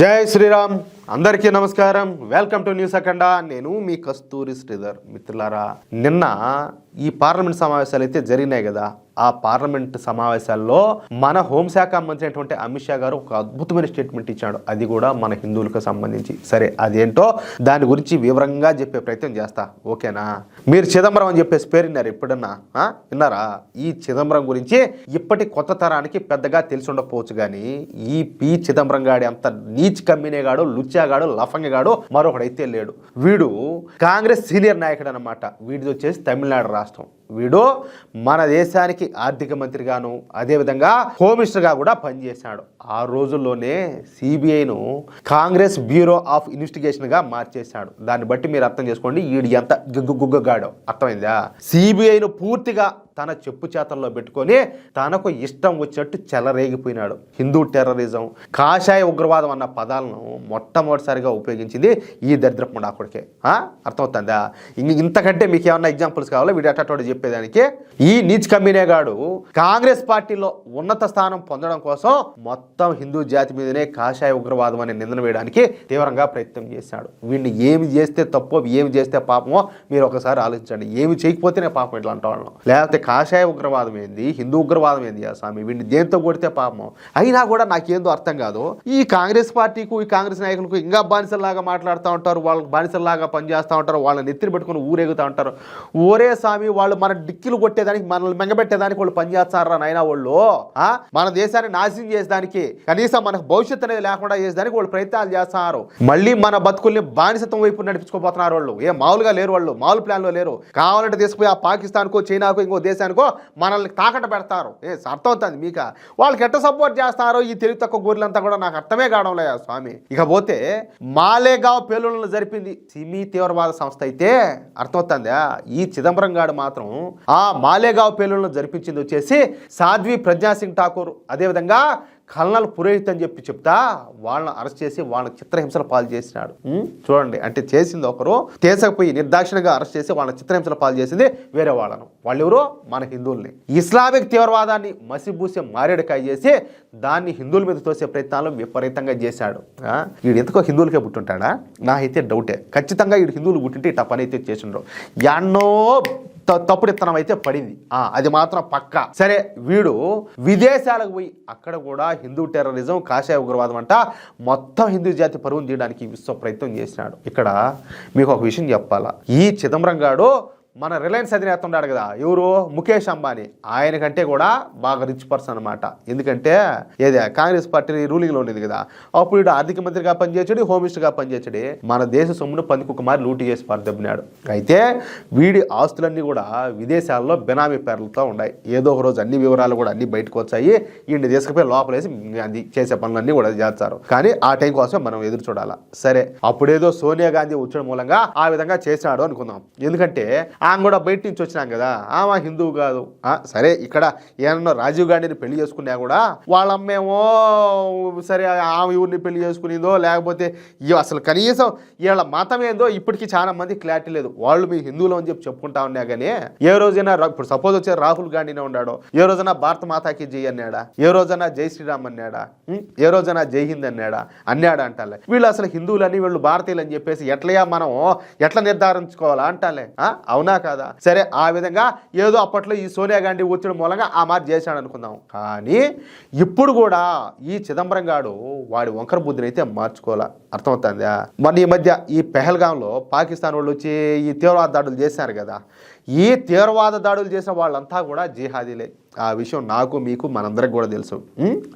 జై శ్రీరామ్. అందరికీ నమస్కారం. వెల్కమ్ టు న్యూస్ అఖండ. నేను మీ కస్తూరి శ్రీధర్. మిత్రులారా, నిన్న ఈ పార్లమెంట్ సమావేశాలు అయితే జరిగినాయి కదా. ఆ పార్లమెంట్ సమావేశాల్లో మన హోంశాఖ మంత్రి అయినటువంటి అమిత్ షా గారు ఒక అద్భుతమైన స్టేట్మెంట్ ఇచ్చాడు. అది కూడా మన హిందువులకు సంబంధించి. సరే, అదేంటో దాని గురించి వివరంగా చెప్పే ప్రయత్నం చేస్తా. ఓకేనా? మీరు చిదంబరం అని చెప్పేసి పేరు విన్నారు ఎప్పుడన్నా? విన్నారా? ఈ చిదంబరం గురించి ఇప్పటి కొత్త తరానికి పెద్దగా తెలిసి ఉండకపోవచ్చు, కానీ ఈ చిదంబరం గాడి అంత నీచ్ కమ్మినేగాడు, లుచ్చాగాడు, లఫంగగాడు మరొకడైతే లేడు. వీడు కాంగ్రెస్ సీనియర్ నాయకుడు అన్నమాట. వీడిది వచ్చేసి తమిళనాడు రాష్ట్రం. వీడు మన దేశానికి ఆర్థిక మంత్రిగాను, అదేవిధంగా హోమ్ మినిస్టర్గా కూడా పనిచేశాడు. ఆ రోజుల్లోనే సిబిఐను కాంగ్రెస్ బ్యూరో ఆఫ్ ఇన్వెస్టిగేషన్గా మార్చేశాడు. దాన్ని బట్టి మీరు అర్థం చేసుకోండి వీడు ఎంత గుగ్గుగాడో. అర్థమైందా? సిబిఐను పూర్తిగా తన చెప్పు చేతల్లో పెట్టుకొని తనకు ఇష్టం వచ్చినట్టు చెలరేగిపోయినాడు. హిందూ టెర్రరిజం, కాషాయ ఉగ్రవాదం అన్న పదాలను మొట్టమొదటిసారిగా ఉపయోగించింది ఈ దరిద్రపు ముండాకుడికే. అర్థమవుతుందా? ఇంతకంటే మీకు ఏమన్నా ఎగ్జాంపుల్స్ కావాలో వీడు అట్టోడు చెప్పేదానికి. ఈ నీచ్ కమ్మినేగాడు కాంగ్రెస్ పార్టీలో ఉన్నత స్థానం పొందడం కోసం మొత్తం హిందూ జాతి మీదనే కాషాయ ఉగ్రవాదం అనే నిందన వేయడానికి తీవ్రంగా ప్రయత్నం చేశాడు. వీడిని ఏమి చేస్తే తప్పో, ఏమి చేస్తే పాపమో మీరు ఒకసారి ఆలోచించండి. ఏమి చేయకపోతేనే పాపం ఇట్లా అంటాను. లేకపోతే కాషాయ ఉగ్రవాదం ఏంది, హిందూ ఉగ్రవాదం ఏంది స్వామి? వీడిని దేంతో కొడితే పాపం. అయినా కూడా నాకేందో అర్థం కాదు. ఈ కాంగ్రెస్ పార్టీకు, ఈ కాంగ్రెస్ నాయకులకు ఇంకా బానిసల్లాగా మాట్లాడుతూ ఉంటారు, వాళ్ళకి బానిసల్లాగా పనిచేస్తూ ఉంటారు, వాళ్ళని నెత్తిని పెట్టుకుని ఊరేగుతూ ఉంటారు. ఓరే స్వామి, వాళ్ళు మన డిక్కిలు కొట్టేదానికి, మనల్ని మెంగబెట్టేదానికి వాళ్ళు పనిచేస్తారా నాయన? వాళ్ళు మన దేశాన్ని నాశనం చేసేదానికి, కనీసం మనకు భవిష్యత్తు అనేది లేకుండా చేసేదానికి వాళ్ళు ప్రయత్నాలు చేస్తున్నారు. మళ్ళీ మన బతుకుల్ని బానిసత్వం వైపు నడిపించుకోపోతున్నారు వాళ్ళు. ఏ మామూలుగా లేరు వాళ్ళు, మామూలు ప్లాన్లో లేరు. కావాలంటే తీసుకుపోయి ఆ పాకిస్తాన్కో, చైనాకో, ఇంకో దేశానికో మనల్ని తాకట్టు పెడతారు. అర్థమవుతుంది మీక? వాళ్ళకి ఎట్ట సపోర్ట్ చేస్తారో ఈ తెలివి తక్కువ గొర్రెలంతా కూడా నాకు అర్థమే కావడం లేదా స్వామి. ఇకపోతే మాలేగావ్ పేలుళ్లను జరిపింది సిమీ తీవ్రవాద సంస్థ అయితే అర్థమవుతుందా? ఈ చిదంబరం గాడు మాత్రం ఆ మాలేగావ్ పేలుళ్లను జరిపించింది వచ్చేసి సాధ్వి ప్రజ్ఞాసింగ్ ఠాకూర్, అదేవిధంగా కల్నల్ పురోహిత్ అని చెప్తా వాళ్ళని అరెస్ట్ చేసి వాళ్ళని చిత్రహింసల పాలు చేసినాడు. చూడండి, అంటే చేసింది ఒకరు, తీసుకుపోయి నిర్దాక్షిణ్యంగా అరెస్ట్ చేసి వాళ్ళని చిత్రహింసల పాలు చేసింది వేరే వాళ్ళను. వాళ్ళెవరో మన హిందువుల్ని ఇస్లామిక్ తీవ్రవాదాన్ని మసిబూసి మారేడుకాయ చేసి దాన్ని హిందువుల మీద తోసే ప్రయత్నాలు విపరీతంగా చేశాడు. వీడు ఎందుకో హిందువులకే పుట్టుంటాడా? నాకైతే డౌటే. ఖచ్చితంగా వీడు హిందువులు పుట్టింటే ఇట్ట పని అయితే చేసిండ్రు. ఎన్నో తప్పుడు ఇత్తనం అయితే పడింది, అది మాత్రం పక్కా. సరే, వీడు విదేశాలకు పోయి అక్కడ కూడా హిందూ టెర్రరిజం, కాషాయ ఉగ్రవాదం అంట మొత్తం హిందూ జాతి పరువును తీయడానికి విశ్వ ప్రయత్నం చేసినాడు. ఇక్కడ మీకు ఒక విషయం చెప్పాలా. ఈ చిదంబరం గాడు మన రిలయన్స్ అధినేత ఉన్నాడు కదా, ఎవరు? ముఖేష్ అంబానీ. ఆయన కంటే కూడా బాగా రిచ్ పర్సన్ అనమాట. ఎందుకంటే ఏదే కాంగ్రెస్ పార్టీ రూలింగ్లో ఉండేది కదా, అప్పుడు వీడు ఆర్థిక మంత్రిగా పనిచేసాడు, హోమ్ మినిస్టర్గా పనిచేసాడు. మన దేశ సొమ్మును పందికొక మారి లూటీ చేసి పారదబ్బినాడు. అయితే వీడి ఆస్తులన్నీ కూడా విదేశాల్లో బెనామీ పేర్లతో ఉన్నాయి. ఏదో ఒక రోజు అన్ని వివరాలు కూడా అన్ని బయటకు వచ్చాయి. వీడిని తీసుకుపోయి లోపలేసి అది చేసే పనులన్నీ కూడా చేస్తారు. కానీ ఆ టైం కోసం మనం ఎదురు చూడాలా. సరే, అప్పుడేదో సోనియా గాంధీ వచ్చడం మూలంగా ఆ విధంగా చేసినాడు అనుకుందాం. ఎందుకంటే ఆమె కూడా బయట నుంచి వచ్చినాం కదా, ఆమె హిందువు కాదు. సరే, ఇక్కడ ఏమన్నా రాజీవ్ గాంధీని పెళ్లి చేసుకున్నా కూడా వాళ్ళమ్మేమో సరే ఆమె ఊరిని పెళ్లి చేసుకునేదో, లేకపోతే అసలు కనీసం వీళ్ళ మతం ఏందో ఇప్పటికీ చాలా మంది క్లారిటీ లేదు. వాళ్ళు మీ హిందువులు అని చెప్పుకుంటా ఉన్నా కానీ ఏ రోజైనా, ఇప్పుడు సపోజ్ వచ్చే రాహుల్ గాంధీనే ఉన్నాడో, ఏ రోజైనా భారత మాతాకి జై అన్నాడా? ఏ రోజైనా జై శ్రీరామ్ అన్నాడా? ఏ రోజైనా జై హింద్ అన్నాడా అంటాలే. వీళ్ళు అసలు హిందువులని, వీళ్ళు భారతీయులు అని చెప్పేసి మనం ఎట్లా నిర్ధారించుకోవాలా అంటాలే. అవునా కాదా? సరే, ఆ విధంగా ఏదో అప్పట్లో ఈ సోనియా గాంధీ వచ్చడం మూలంగా ఆ మాట చేశాడు అనుకుందాం. కానీ ఇప్పుడు కూడా ఈ చిదంబరం గాడు వాడి వంకర బుద్ధిని అయితే మార్చుకోవాలా. అర్థమవుతుందా? మన ఈ మధ్య ఈ పెహల్గాంలో పాకిస్తాన్ వాళ్ళు వచ్చి ఈ తీవ్రవాద దాడులు చేశారు కదా, ఈ తీవ్రవాద దాడులు చేసిన వాళ్ళంతా కూడా జిహాదీలే. ఆ విషయం నాకు, మీకు, మనందరికి కూడా తెలుసు.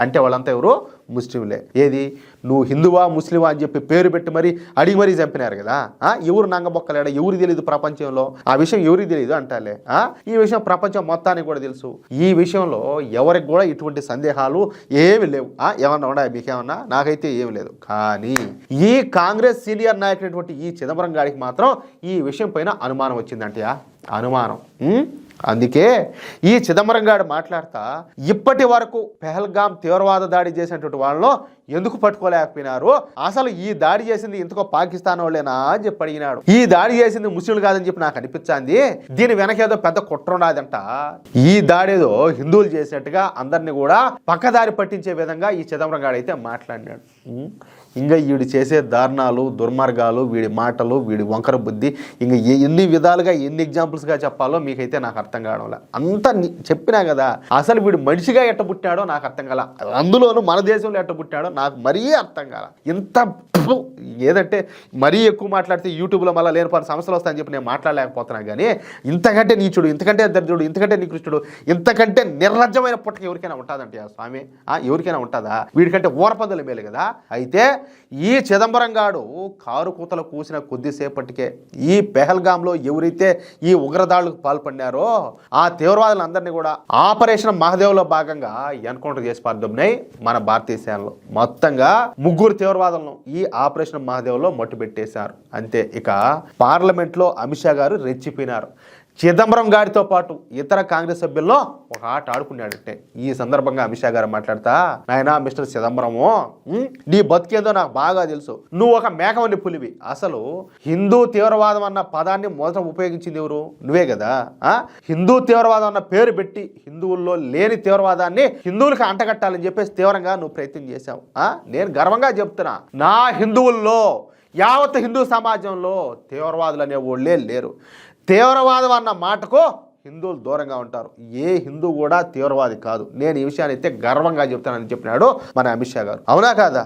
అంటే వాళ్ళంతా ఎవరు? ముస్లింలే. ఏది, నువ్వు హిందువా ముస్లిమా అని చెప్పి పేరు పెట్టి అడిగి మరీ చంపినారు కదా. ఎవరు నంగబొక్కలేడ? ఎవరు తెలియదు ప్రపంచంలో? ఆ విషయం ఎవరికి తెలియదు అంటాలే. ఈ విషయం ప్రపంచం మొత్తానికి కూడా తెలుసు. ఈ విషయంలో ఎవరికి కూడా ఇటువంటి సందేహాలు ఏమి లేవు. ఏమన్నా ఉన్నాయా మీకేమన్నా? నాకైతే ఏమి లేదు. కానీ ఈ కాంగ్రెస్ సీనియర్ నాయకుడైనటువంటి ఈ చిదంబరం గారికి మాత్రం ఈ విషయం పైన అనుమానం వచ్చిందంటే అనుమానం. అందుకే ఈ చిదంబరం గారు మాట్లాడతా ఇప్పటి వరకు పెహల్గాం తీవ్రవాద దాడి చేసినటువంటి వాళ్ళలో ఎందుకు పట్టుకోలేకపోయినారు, అసలు ఈ దాడి చేసింది ఇంతకో పాకిస్తాన్ వాళ్ళేనా అని చెప్పి అడిగినాడు. ఈ దాడి చేసింది ముస్లింలు కాదని చెప్పి నాకు అనిపించింది, దీని వెనకేదో పెద్ద కుట్ర ఉన్నదంట. ఈ దాడి ఏదో హిందువులు చేసినట్టుగా అందరినీ కూడా పక్కదారి పట్టించే విధంగా ఈ చిదంబరం గారు అయితే మాట్లాడినాడు. ఇంకా వీడు చేసే దారుణాలు దుర్మార్గాలు వీడి మాటలు వీడి వంకర బుద్ధి ఇంకా ఎన్ని విధాలుగా ఎన్ని ఎగ్జాంపుల్స్గా చెప్పాలో మీకైతే నాకు అర్థం కావడంలే. అంతా చెప్పినా కదా, అసలు వీడు మనిషిగా ఎట్ట పుట్టాడో నాకు అర్థం కాల, అందులోనూ మన దేశంలో ఎట్ట పుట్టాడో నాకు మరీ అర్థం కాల. ఇంత ఏదంటే మరీ ఎక్కువ మాట్లాడితే యూట్యూబ్లో మళ్ళీ లేని పలు సమస్యలు వస్తాయని చెప్పి నేను మాట్లాడలేకపోతున్నాను. కానీ ఇంతకంటే నీచుడు, ఇంతకంటే దరిద్రుడు, ఇంతకంటే నికృష్టుడు, ఇంతకంటే నిర్లజ్జమైన పుట్టక ఎవరికైనా ఉంటుందంటే ఆ స్వామి, ఎవరికైనా ఉంటుందా? వీడికంటే ఊరపందుల మేలు కదా. అయితే ఈ చిదంబరం గాడు కారు కూతలు కూసిన కొద్దిసేపటికే ఈ పెహల్గాంలో ఎవరైతే ఈ ఉగ్రదాడులకు పాల్పడినారో ఆ తీవ్రవాదులందరినీ కూడా ఆపరేషన్ మహదేవ్లో భాగంగా ఎన్కౌంటర్ చేసి పాల్గొన్నాయి మన భారతీయ సేనలో. మొత్తంగా 3 తీవ్రవాదులను ఈ ఆపరేషన్ మహదేవ్లో మట్టుబెట్టేశారు. అంతే. ఇక పార్లమెంట్లో అమిత్ షా గారు రెచ్చిపోయినారు. చిదంబరం గారితో పాటు ఇతర కాంగ్రెస్ సభ్యుల్లో ఒక ఆట ఆడుకున్నాడంటే. ఈ సందర్భంగా అమిత్ షా గారు మాట్లాడతా, నాయనా మిస్టర్ చిదంబరము, నీ బతికేదో నాకు బాగా తెలుసు, నువ్వు ఒక మేకవని పులివి. అసలు హిందూ తీవ్రవాదం అన్న పదాన్ని మొదట ఉపయోగించింది ఎవరు? నువ్వే కదా. హిందూ తీవ్రవాదం అన్న పేరు పెట్టి హిందువుల్లో లేని తీవ్రవాదాన్ని హిందువులకు అంటగట్టాలని చెప్పేసి తీవ్రంగా నువ్వు ప్రయత్నం చేశావు. నేను గర్వంగా చెప్తున్నా, నా హిందువుల్లో యావత్ హిందూ సమాజంలో తీవ్రవాదులు అనే వాళ్ళే లేరు. తీవ్రవాదం అన్న మాటకు హిందువులు దూరంగా ఉంటారు. ఏ హిందూ కూడా తీవ్రవాది కాదు. నేను ఈ విషయాన్ని అయితే గర్వంగా చెప్తానని చెప్పినాడు మన అమిత్ షా గారు. అవునా కాదా?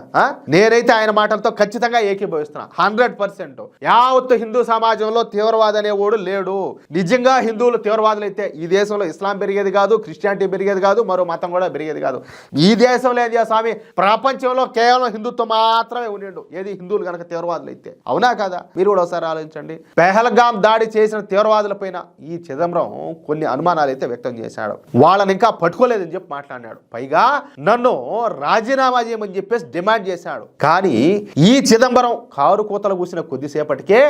నేనైతే ఆయన మాటలతో ఖచ్చితంగా ఏకీభవిస్తున్నా 100%. యావత్ హిందూ సమాజంలో తీవ్రవాది అనేవాడు లేడు. నిజంగా హిందువులు తీవ్రవాదులు అయితే ఈ దేశంలో ఇస్లాం పెరిగేది కాదు, క్రిస్టియానిటీ పెరిగేది కాదు, మరో మతం కూడా పెరిగేది కాదు. ఈ దేశంలో ఏంది స్వామి, ప్రపంచంలో కేవలం హిందుత్వం మాత్రమే ఉండేడు. ఏది హిందువులు కనుక తీవ్రవాదులు అయితే. అవునా కాదా? మీరు కూడా ఒకసారి ఆలోచించండి. పెహల్గాం దాడి చేసిన తీవ్రవాదుల పైన ఈ చిదంబరం కొన్ని అనుమానాలు అయితే వ్యక్తం చేశాడు. వాళ్ళని ఇంకా పట్టుకోలేదని చెప్పి మాట్లాడినాడు. పైగా నన్ను రాజీనామా చేయమని చెప్పేసి డిమాండ్ చేశాడు. కానీ ఈ చిదంబరం కారు కూతలు కూసిన కొద్దిసేపటికే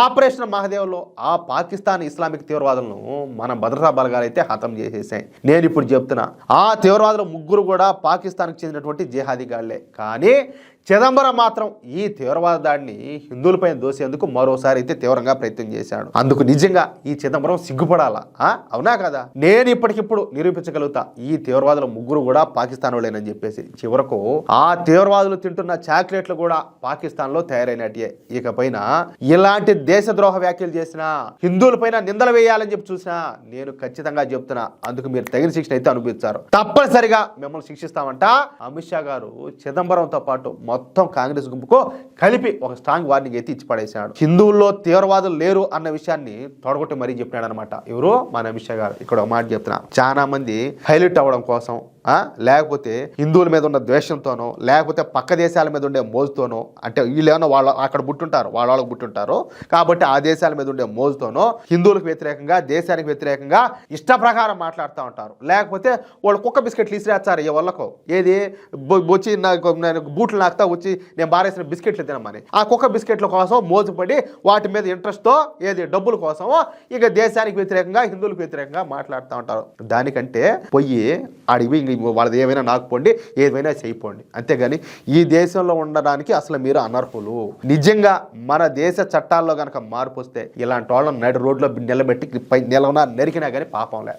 ఆపరేషన్ మహదేవ్లో ఆ పాకిస్తాన్ ఇస్లామిక్ తీవ్రవాదులను మన భద్రతా బలగాలు అయితే హతం చేసేసాయి. నేను ఇప్పుడు చెప్తున్నా, ఆ తీవ్రవాదులు 3 కూడా పాకిస్తాన్కి చెందినటువంటి జిహాదీ గాళ్లే. కానీ చిదంబరం మాత్రం ఈ తీవ్రవాద దాడిని హిందువులపై దోసేందుకు మరోసారి అయితే తీవ్రంగా ప్రయత్నం చేశాడు. అందుకు నిజంగా ఈ చిదంబరం సిగ్గుపడాలా? అవునా కదా? నేను ఇప్పటికిప్పుడు నిరూపించగలుగుతా, ఈ తీవ్రవాదులు 3 కూడా పాకిస్తాన్ వాళ్ళేనని చెప్పేసి. చివరకు ఆ తీవ్రవాదులు తింటున్న చాక్లెట్లు కూడా పాకిస్తాన్ లో తయారైనట్టే. ఇకపైన ఇలాంటి దేశద్రోహ వ్యాఖ్యలు చేసినా, హిందువులపైన నిందలు వేయాలని చెప్పి చూసినా నేను ఖచ్చితంగా చెప్తున్నా, అందుకు మీరు తగిన శిక్షణ అయితే అనుభవిస్తారు. తప్పనిసరిగా మిమ్మల్ని శిక్షిస్తామంట అమిత్ షా గారు చిదంబరంతో పాటు మొత్తం కాంగ్రెస్ గుంపుకు కలిపి ఒక స్ట్రాంగ్ వార్నింగ్ అయితే ఇచ్చి పడేశాడు. హిందువుల్లో తీవ్రవాదులు లేరు అన్న విషయాన్ని తొడగొట్టి మరీ చెప్పినాడు అనమాట. ఎవరు? మన అమిత్ షా గారు. ఇక్కడ ఒక మాట చెప్తున్నా, చాలా మంది హైలైట్ అవ్వడం కోసం, లేకపోతే హిందువుల మీద ఉన్న ద్వేషంతోనో, లేకపోతే పక్క దేశాల మీద ఉండే మోజుతోనో, అంటే వీళ్ళేమో వాళ్ళు అక్కడ పుట్టుంటారు, వాళ్ళకి పుట్టుంటారు కాబట్టి ఆ దేశాల మీద ఉండే మోజుతోనో హిందువులకు వ్యతిరేకంగా, దేశానికి వ్యతిరేకంగా ఇష్ట ప్రకారం మాట్లాడుతూ ఉంటారు. లేకపోతే వాళ్ళు కుక్క బిస్కెట్లు ఇసిరేస్తారు ఏ వాళ్ళకో, ఏది వచ్చి నాకు బూట్లు నాకుతా వచ్చి నేను బారేసిన బిస్కెట్లు తినమని, ఆ కుక్క బిస్కెట్ల కోసం మోజుపడి వాటి మీద ఇంట్రెస్ట్తో ఏది డబ్బుల కోసం ఇక దేశానికి వ్యతిరేకంగా, హిందువులకు వ్యతిరేకంగా మాట్లాడుతూ ఉంటారు. దానికంటే పోయి అడిగి వాళ్ళది ఏమైనా నాకు పోండి, ఏమైనా చేయిపోండి, అంతేగాని ఈ దేశంలో ఉండడానికి అసలు మీరు అనర్హులు. నిజంగా మన దేశ చట్టాల్లో కనుక మార్పు వస్తే ఇలాంటి వాళ్ళని నడి రోడ్లో నిలబెట్టి నిలవన నరికినా కానీ పాపంలే.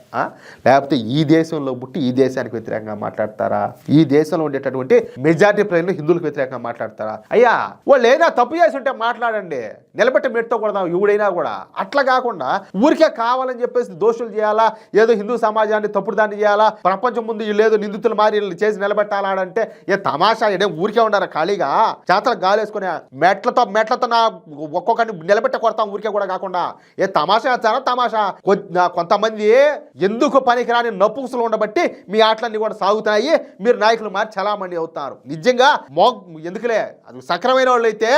లేకపోతే ఈ దేశంలో పుట్టి ఈ దేశానికి వ్యతిరేకంగా మాట్లాడతారా? ఈ దేశంలో ఉండేటటువంటి మెజారిటీ ప్రజలు హిందువులకు వ్యతిరేకంగా మాట్లాడతారా? అయ్యా వాళ్ళు ఏదైనా తప్పు చేసి ఉంటే మాట్లాడండి, నిలబెట్టి మెట్టుతో కొడదాం ఎవడైనా కూడా. అట్లా కాకుండా ఊరికే కావాలని చెప్పేసి దోషులు చేయాలా, ఏదో హిందూ సమాజాన్ని తప్పుడు దాన్ని చేయాలా, ప్రపంచం ముందు లేదు నిందితులు మారి చేసి నిలబెట్టాలంటే ఏ తమాషా? ఏదే ఊరికే ఉండారా ఖాళీగా చేతలు గాలేసుకునే మెట్లతో నా ఒక్కొక్కరిని నిలబెట్ట కొడతాం ఊరికే కూడా కాకుండా. ఏ తమాషా చాలా తమాషా. కొంతమంది ఎందుకు పనికిరాని నపుంసలు ఉండబట్టి మీ ఆటలన్నీ కూడా సాగుతాయి, మీరు నాయకులు మారి చలామణి అవుతారు. నిజంగా ఎందుకులే, అది సక్రమైన వాళ్ళు అయితే,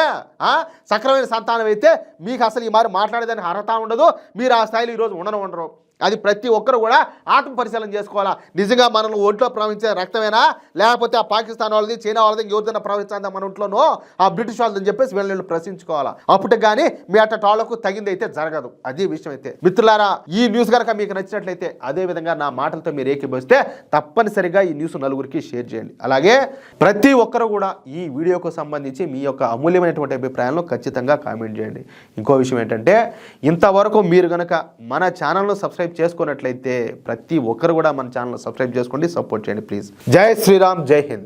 సక్రమైన సంతానం అయితే మీకు అసలు ఈ మారి మాట్లాడేదానికి అర్హత ఉండదు. మీరు ఆ స్థాయిలో ఈరోజు ఉండరు. అది ప్రతి ఒక్కరు కూడా ఆత్మ పరిశీలన చేసుకోవాలా. నిజంగా మనల్ని ఒంట్లో ప్రవహించే రక్తమేనా, లేకపోతే ఆ పాకిస్తాన్ వాళ్ళది, చైనా వాళ్ళది, ఎవరిదైనా ప్రవహించాలి మన ఒంట్లోనో, ఆ బ్రిటిష్ వాళ్ళని చెప్పేసి వీళ్ళని ప్రశ్నించుకోవాలా. అప్పుడు కానీ మీ అట్టటాళ్లకు తగింది అయితే జరగదు. అది విషయం అయితే. మిత్రులారా, ఈ న్యూస్ కనుక మీకు నచ్చినట్లయితే, అదే విధంగా నా మాటలతో మీరు ఏకీభవిస్తే తప్పనిసరిగా ఈ న్యూస్ నలుగురికి షేర్ చేయండి. అలాగే ప్రతి ఒక్కరు కూడా ఈ వీడియోకు సంబంధించి మీ యొక్క అమూల్యమైనటువంటి అభిప్రాయాలను ఖచ్చితంగా కామెంట్ చేయండి. ఇంకో విషయం ఏంటంటే, ఇంతవరకు మీరు కనుక మన ఛానల్ను సబ్స్క్రైబ్ చేసుకున్నట్లయితే ప్రతి ఒక్కరు కూడా మన ఛానల్ సబ్స్క్రైబ్ చేసుకోండి, సపోర్ట్ చేయండి ప్లీజ్. జై శ్రీరామ్, జై హింద్.